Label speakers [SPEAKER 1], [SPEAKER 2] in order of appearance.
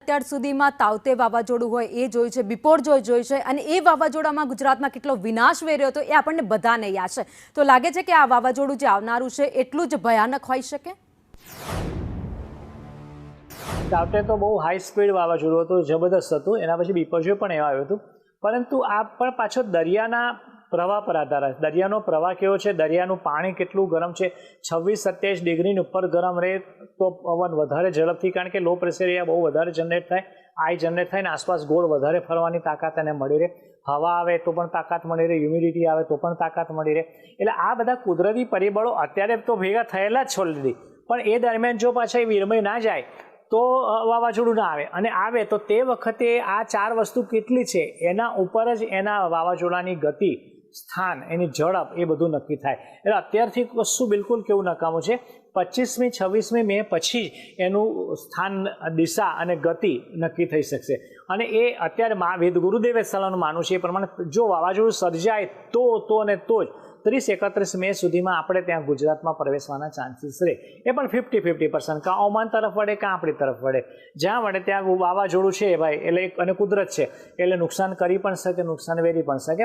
[SPEAKER 1] અત્યાર સુધીમાં તાવતે વાવાઝોડું હોય એ જોયું છે, બિપોરજોય જોયું છે અને એ વાવાઝોડામાં ગુજરાતમાં કેટલો વિનાશ વેર્યો હતો એ આપણને બધાને યાદ છે. તો લાગે છે કે આ વાવાઝોડું જે આવનારું છે એટલું જ ભયાનક હોઈ શકે.
[SPEAKER 2] તાવતે તો બહુ હાઈ સ્પીડ વાવાઝોડું હતું, જબરદસ્ત હતું. એના પછી બિપોરજોય પણ આવ્યું હતું. પરંતુ આ પણ પાછો દરિયાના પ્રવાહ પર આધાર છે. દરિયાનો પ્રવાહ કેવો છે, દરિયાનું પાણી કેટલું ગરમ છે. 26-27 ડિગ્રીની ઉપર ગરમ રહે તો પવન વધારે ઝડપથી, કારણ કે લો પ્રેશર એરિયા બહુ વધારે જનરેટ થાય, આઈ જનરેટ થાય ને આસપાસ ગોળ વધારે ફરવાની તાકાત એને મળી રહે. હવા આવે તો પણ તાકાત મળી રહે, હ્યુમિડિટી આવે તો પણ તાકાત મળી રહે. એટલે આ બધા કુદરતી પરિબળો અત્યારે તો ભેગા થયેલા જ છે ઓલરેડી, પણ એ દરમિયાન જો પાછા એ વિરમય ના જાય તો વાવાઝોડું ના આવે, અને આવે તો તે વખતે આ 4 વસ્તુ કેટલી છે એના ઉપર જ એના વાવાઝોડાની ગતિ, સ્થાન, એની ઝડપ એ બધું નક્કી થાય. એટલે અત્યારથી કશું બિલકુલ કેવું નકામું છે. 25મી-26મી મે પછી એનું સ્થાન, દિશા અને ગતિ નક્કી થઈ શકશે. અને એ અત્યારે ગુરુદેવે સલાહનું માનવું છે એ પ્રમાણે જો વાવાઝોડું સર્જાય તો અને તો જ 30-31 મે સુધીમાં આપણે ત્યાં ગુજરાતમાં પ્રવેશવાના ચાન્સીસ રહે. એ પણ 50-50%, કાં ઓમાન તરફ વળે કાં આપણી તરફ વળે. જ્યાં વળે ત્યાં વાવાઝોડું છે ભાઈ, એટલે અને કુદરત છે એટલે નુકસાન કરી પણ શકે, નુકસાન વેરી પણ શકે.